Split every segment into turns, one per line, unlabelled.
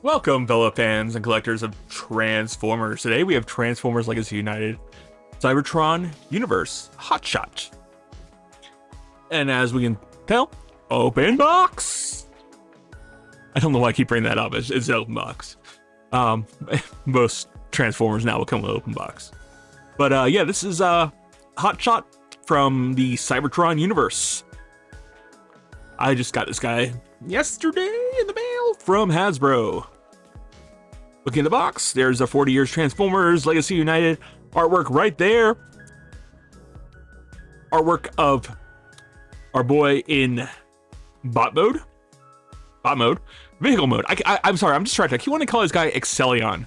Welcome, fellow fans and collectors of Transformers. Today we have Transformers Legacy United, Cybertron Universe Hotshot. And as we can tell, open box! I don't know why I keep bringing that up, it's an open box. Most Transformers now will come with open box. But yeah, this is Hotshot from the Cybertron Universe. I just got this guy yesterday in the mail from Hasbro. Looking in the box, there's a 40 years Transformers Legacy United artwork right there. Artwork of our boy in bot mode. Vehicle mode. I'm sorry, I'm distracted. I keep wanting to call this guy Excellion.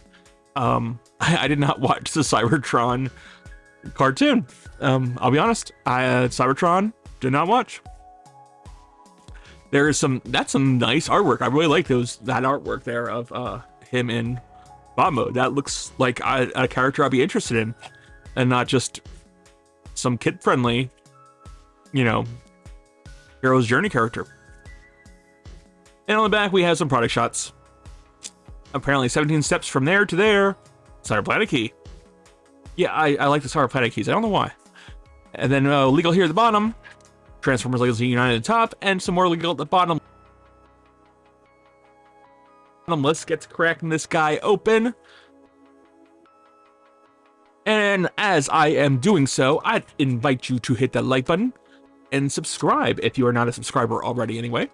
I did not watch the Cybertron cartoon. I'll be honest, Cybertron did not watch. That's some nice artwork. I really like that artwork there of him in bot mode. That looks like a character I'd be interested in, and not just some kid-friendly, Hero's Journey character. And on the back, we have some product shots. Apparently 17 steps from there to there. Cyber Planet key. Yeah, I like the Cyber Planet keys. I don't know why. And then legal here at the bottom. Transformers Legacy United at the top, and some more legal at the bottom. Let's get to cracking this guy open. And as I am doing so, I invite you to hit that like button and subscribe if you are not a subscriber already anyway.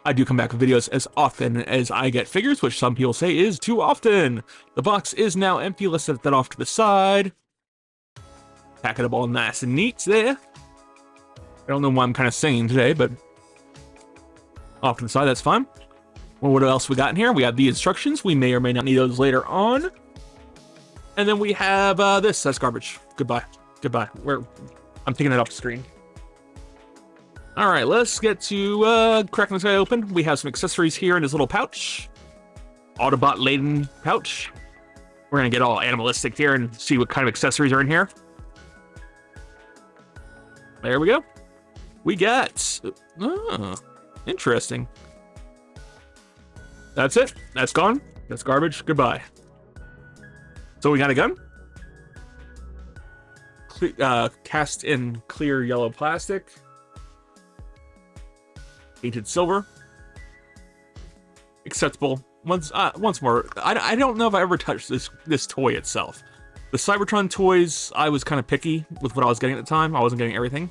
I do come back with videos as often as I get figures, which some people say is too often. The box is now empty. Let's set that off to the side. Pack it up all nice and neat there. I don't know why I'm kind of singing today, but off to the side, that's fine. Well, what else we got in here? We have the instructions. We may or may not need those later on. And then we have this. That's garbage. Goodbye. I'm taking it off the screen. All right, let's get to cracking this guy open. We have some accessories here in this little pouch. Autobot-laden pouch. We're going to get all animalistic here and see what kind of accessories are in here. There we go. We got... interesting. That's it. That's gone. That's garbage. Goodbye. So we got a gun. Cast in clear yellow plastic. Painted silver. Acceptable. Once more, I don't know if I ever touched this toy itself. The Cybertron toys, I was kind of picky with what I was getting at the time. I wasn't getting everything.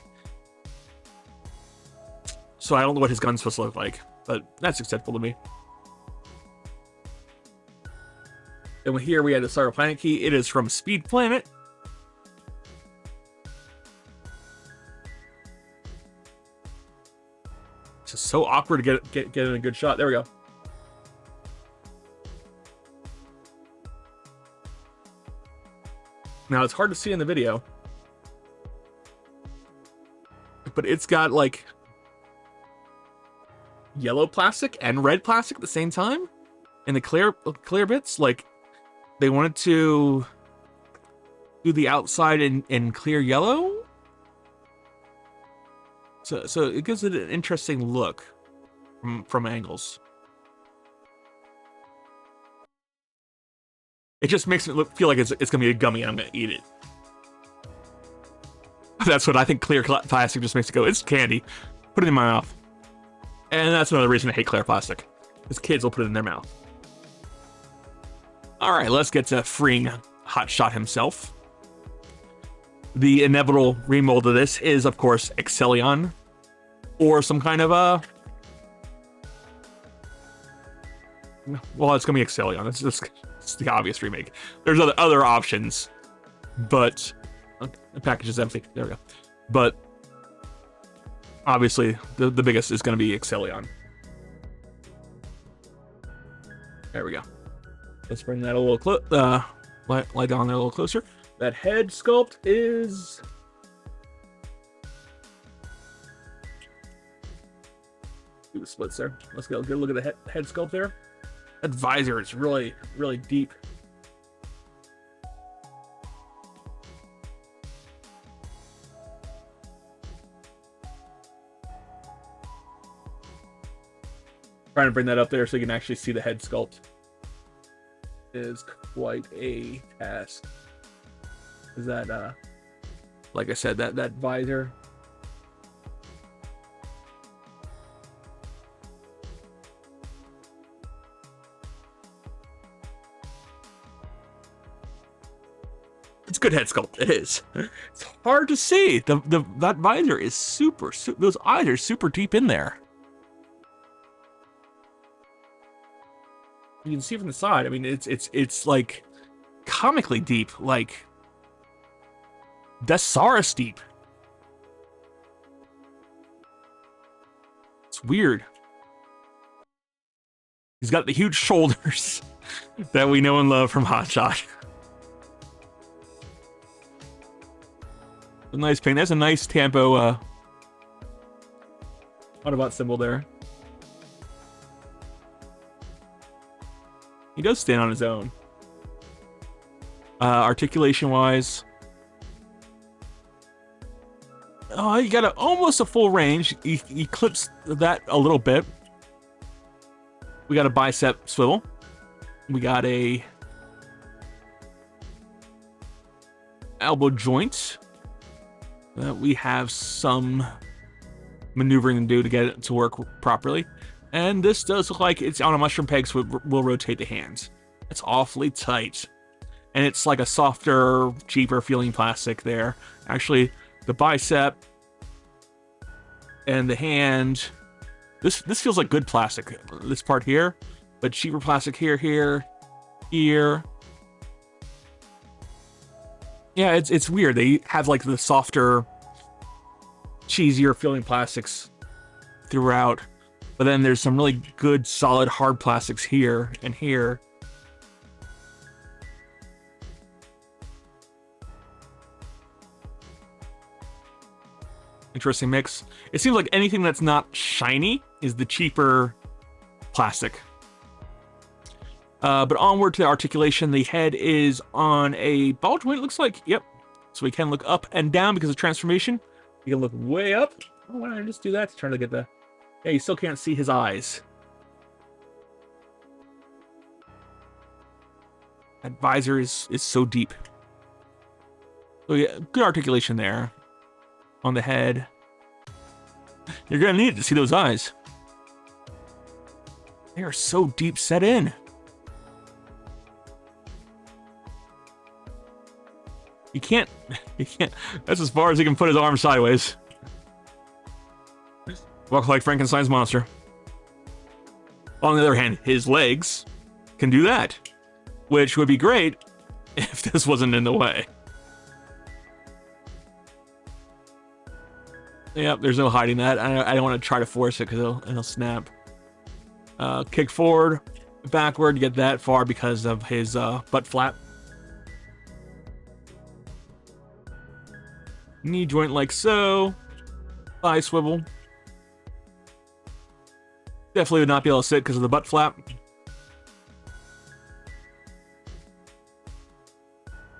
So I don't know what his gun's supposed to look like, but that's acceptable to me. And here we have the Cyber Planet key. It is from Speed Planet. It's just so awkward to get in a good shot. There we go. Now it's hard to see in the video, but it's got like yellow plastic and red plastic at the same time, and the clear bits. Like they wanted to do the outside in clear yellow, so it gives it an interesting look from angles. It just makes it feel like it's gonna be a gummy and I'm gonna eat it. That's what I think. Clear plastic just makes it go, it's candy. Put it in my mouth. And that's another reason I hate clear plastic, because kids will put it in their mouth. Alright, let's get to freeing Hotshot himself. The inevitable remold of this is, of course, Excellion. Or some kind of well, it's going to be Excellion. It's the obvious remake. There's other options, but... the package is empty. There we go. But... obviously, the biggest is going to be Excellion. There we go. Let's bring that a little light down there a little closer. That head sculpt is... do the splits there. Let's get a good look at the head sculpt there. That visor is really, really deep. Trying to bring that up there so you can actually see the head sculpt. is quite a task. Is that like I said, that visor. It's good head sculpt. It is. It's hard to see. That visor is super. Those eyes are super deep in there. You can see from the side. I mean, it's like comically deep, like Thesaurus deep. It's weird. He's got the huge shoulders that we know and love from Hot Shot. A nice paint. That's a nice Tampo Autobot symbol there. He does stand on his own. Articulation wise, oh, you got almost a full range. He clips that a little bit. We got a bicep swivel. We got a elbow joint. We have some maneuvering to do to get it to work properly. And this does look like it's on a mushroom peg, so it will rotate the hands. It's awfully tight. And it's like a softer, cheaper feeling plastic there. Actually, the bicep and the hand, this feels like good plastic. This part here, but cheaper plastic here. Yeah, it's weird. They have like the softer, cheesier feeling plastics throughout, but then there's some really good, solid, hard plastics here and here. Interesting mix. It seems like anything that's not shiny is the cheaper plastic. But onward to the articulation, the head is on a ball joint, it looks like. Yep. So we can look up and down because of transformation. You can look way up. Oh, why don't I just do that to try to get the... Yeah, you still can't see his eyes. That visor is so deep. So yeah, good articulation there. On the head. You're gonna need it to see those eyes. They are so deep set in. You can't, that's as far as he can put his arm sideways. Walk like Frankenstein's monster. On the other hand, his legs can do that, which would be great if this wasn't in the way. Yep, there's no hiding that. I don't want to try to force it because it'll snap. Kick forward, backward, get that far because of his butt flap. Knee joint like so. Thigh swivel. Definitely would not be able to sit because of the butt flap.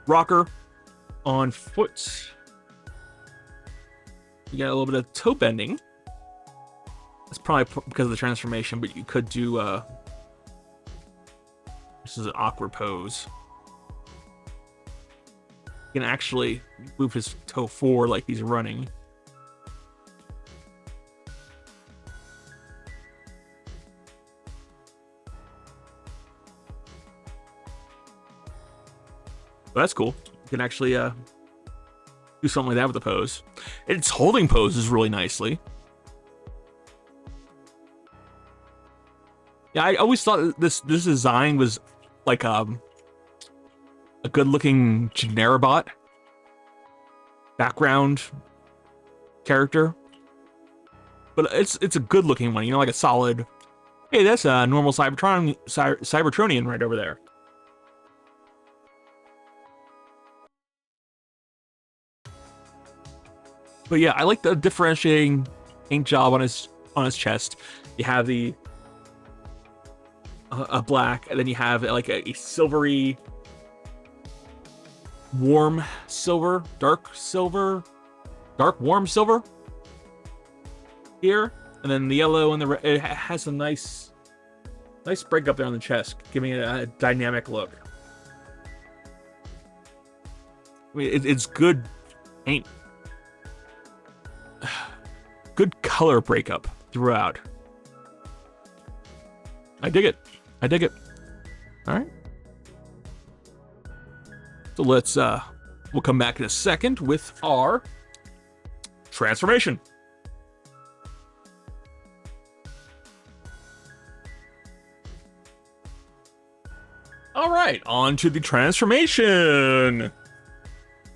Rocker on foot. You got a little bit of toe bending. That's probably because of the transformation, but you could do... This is an awkward pose. He can actually move his toe forward like he's running. But that's cool. You can actually do something like that with the pose. Its holding poses really nicely. Yeah, I always thought this design was like a good-looking Generabot background character, but it's a good-looking one. You know, like a solid. Hey, that's a normal Cybertronian right over there. But yeah, I like the differentiating paint job on his chest. You have the a black, and then you have like a silvery, warm silver, dark warm silver here, and then the yellow and the red. It has a nice break up there on the chest, giving it a dynamic look. I mean, it's good paint. Good color breakup throughout. I dig it. I dig it. All right. So let's, we'll come back in a second with our transformation. All right, on to the transformation.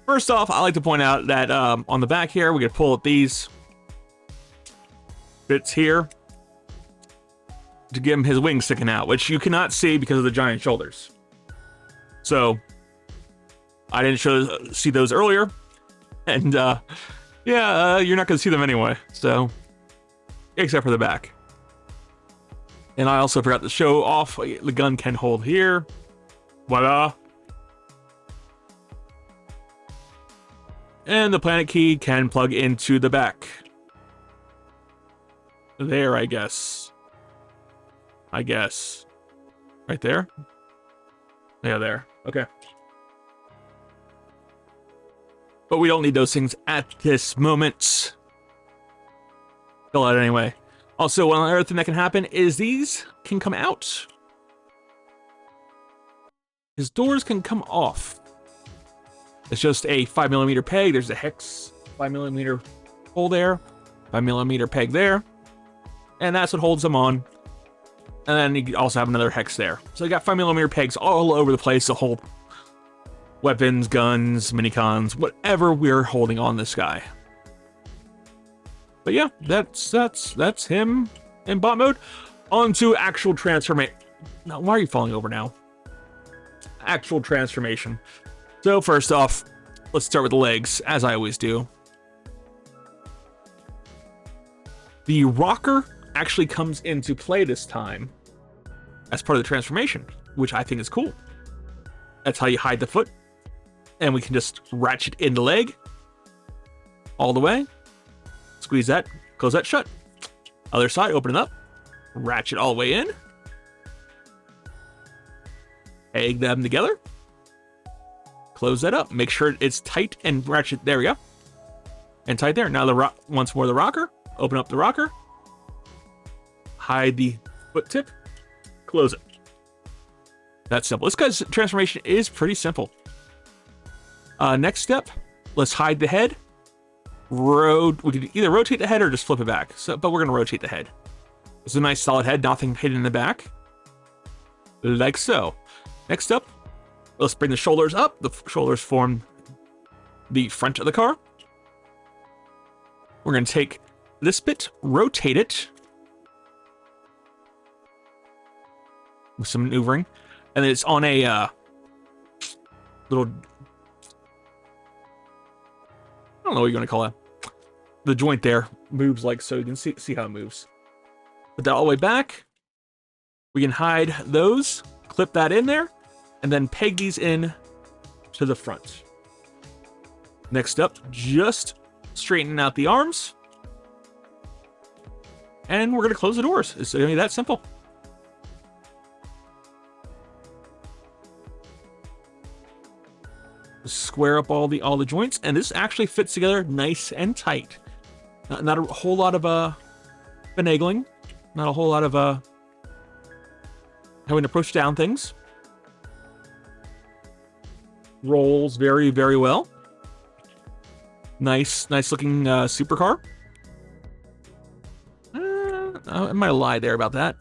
First off, I like to point out that on the back here, we can pull up these bits here to give him his wings sticking out, which you cannot see because of the giant shoulders. So I didn't see those earlier, and you're not going to see them anyway. So, except for the back. And I also forgot to show off the gun can hold here. Voila. And the planet key can plug into the back. There, I guess. Right there? Yeah, there. Okay. But we don't need those things at this moment. Fill out anyway. Also, one other thing that can happen is these can come out. His doors can come off. It's just a 5mm peg. There's a hex 5mm hole there. 5mm peg there. And that's what holds them on. And then you also have another hex there. So you got 5mm pegs all over the place to hold weapons, guns, minicons, whatever we're holding on this guy. But yeah, that's him in bot mode. On to actual transformation. Now, why are you falling over now? Actual transformation. So first off, let's start with the legs, as I always do. The rocker actually comes into play this time as part of the transformation, which I think is cool. That's how you hide the foot. And we can just ratchet in the leg all the way. Squeeze that, close that shut. Other side, open it up. Ratchet all the way in. Egg them together. Close that up. Make sure it's tight and ratchet. There we go. And tight there. Now once more the rocker. Open up the rocker. Hide the foot tip. Close it. That's simple. This guy's transformation is pretty simple. Next step, let's hide the head. We can either rotate the head or just flip it back. But we're going to rotate the head. It's a nice solid head, nothing hidden in the back. Like so. Next up, let's bring the shoulders up. The shoulders form the front of the car. We're going to take this bit, rotate it with some maneuvering. And then it's on a little... I don't know what you're going to call it. The joint there moves like so. You can see how it moves. Put that all the way back. We can hide those, clip that in there, and then peg these in to the front. Next up, just straightening out the arms. And we're going to close the doors. It's going to be that simple. Square up all the joints, and this actually fits together nice and tight. Not a whole lot of finagling, not a whole lot of having to push down things. Rolls very, very well. Nice looking supercar. I might have lied there about that.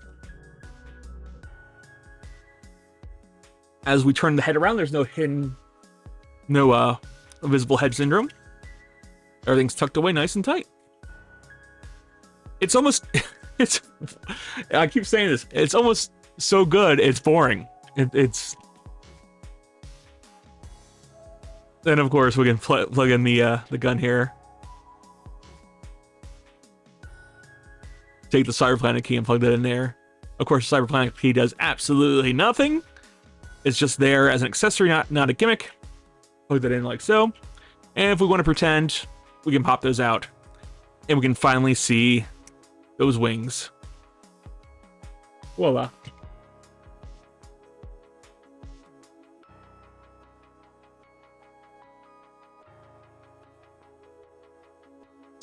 As we turn the head around, there's no visible head syndrome. Everything's tucked away nice and tight. It's almost, I keep saying this, it's almost so good, it's boring. It's, then of course we can plug in the gun here. Take the Cyberplanet key and plug that in there. Of course, the Cyberplanet key does absolutely nothing. It's just there as an accessory, not a gimmick. Plug that in like so. And if we want to pretend, we can pop those out. And we can finally see those wings. Voila.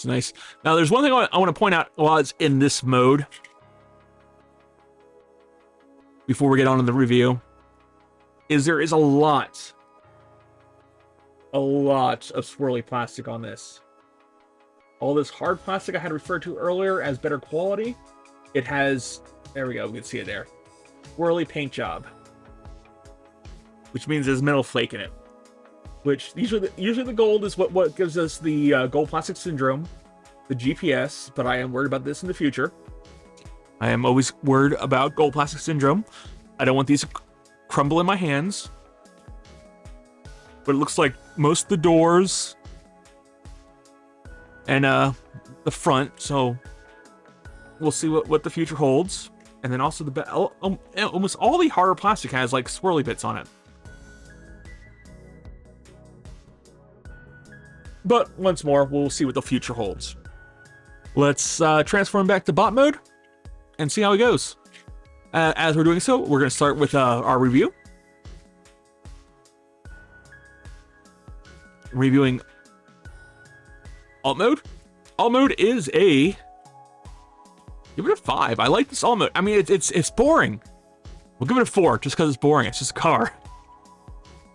Looks nice. Now, there's one thing I want to point out while it's in this mode, before we get on to the review, is there is a lot of swirly plastic on this. All this hard plastic I had referred to earlier as better quality, it has, there we go, we can see it there, swirly paint job, which means there's metal flake in it. Which usually the gold is what gives us the gold plastic syndrome, the GPS, but I am worried about this in the future. I am always worried about gold plastic syndrome. I don't want these to crumble in my hands. But it looks like most of the doors and the front, so we'll see what the future holds. And then also almost all the harder plastic has like swirly bits on it. But once more, we'll see what the future holds. Let's transform back to bot mode and see how it goes. As we're doing so, we're going to start with our review. Reviewing alt mode. Alt mode is a, give it a 5. I like this alt mode. I mean, it's boring. We'll give it a 4 just because it's boring. It's just a car.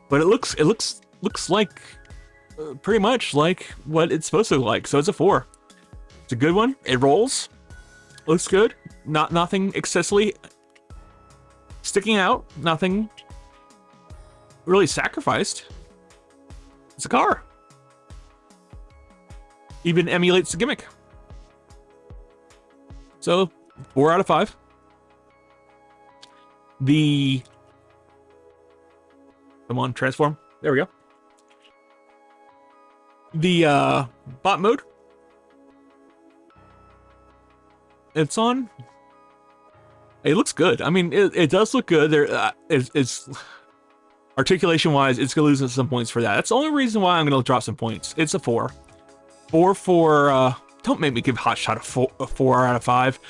But it looks like pretty much like what it's supposed to look like. So it's a 4. It's a good one. It rolls. Looks good. Nothing excessively sticking out. Nothing really sacrificed. It's a car. Even emulates the gimmick. So 4 out of 5. Come on, transform. There we go. The bot mode. It's on. It looks good. I mean, it does look good. There, it's articulation wise, it's gonna lose some points for that. That's the only reason why I'm gonna drop some points. It's a 4. 4 for. Don't make me give Hot Shot a 4 out of 5.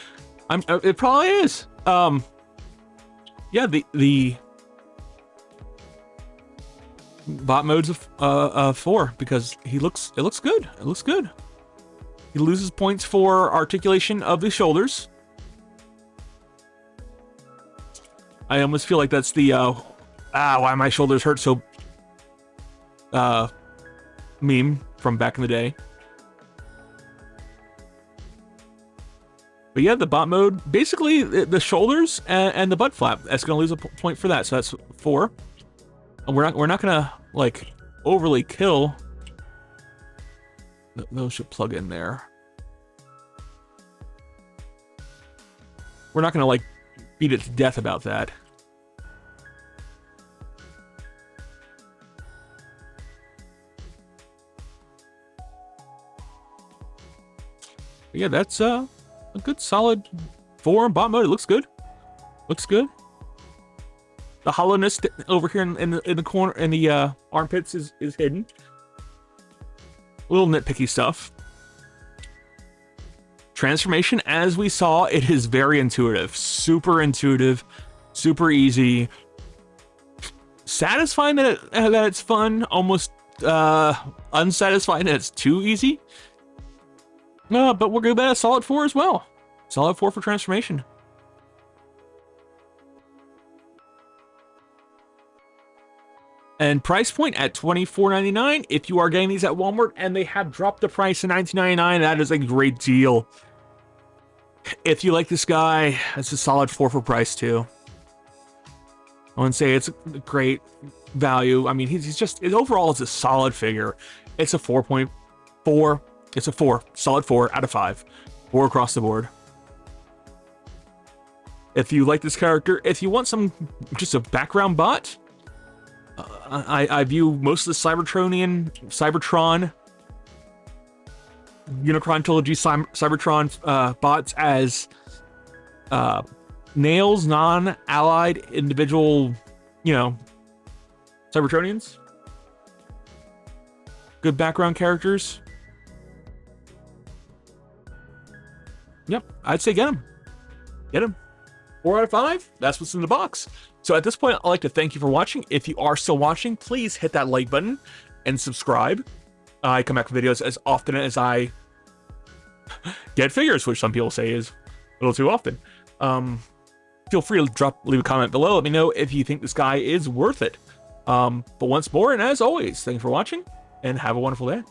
It probably is. Yeah, the bot mode's a 4 because it looks good. It looks good. He loses points for articulation of the shoulders. I almost feel like that's the why my shoulders hurt so meme from back in the day. But yeah, the bot mode, basically the shoulders and the butt flap, that's gonna lose a point for that. So that's 4. And we're not gonna like overly kill. Those should plug in there. We're not gonna like beat it to death about that. But yeah, that's a good solid 4 in bot mode. It looks good. Looks good. The hollowness over here in the corner, in the armpits is hidden. A little nitpicky stuff. Transformation, as we saw, it is very intuitive. Super intuitive. Super easy. Satisfying that it's fun. Almost unsatisfying that it's too easy. But we're going to bet a solid 4 as well. Solid 4 for transformation. And price point at $24.99. If you are getting these at Walmart and they have dropped the price to $19.99, that is a great deal. If you like this guy, it's a solid 4 for price too. I wouldn't say it's a great value. I mean, he's just, overall it's a solid figure. It's a 4.4. It's a 4. Solid 4 out of 5. 4 across the board. If you like this character, if you want just a background bot, I view most of the Cybertron, Unicron Trilogy Cybertron bots as Nails, non-allied individual, Cybertronians. Good background characters. Yep, I'd say get them. Get them. 4 out of 5. That's what's in the box. So at this point, I'd like to thank you for watching. If you are still watching, please hit that like button and subscribe. I come back with videos as often as I get figures, which some people say is a little too often. Feel free to leave a comment below. Let me know if you think this guy is worth it. But once more, and as always, thank you for watching, and have a wonderful day.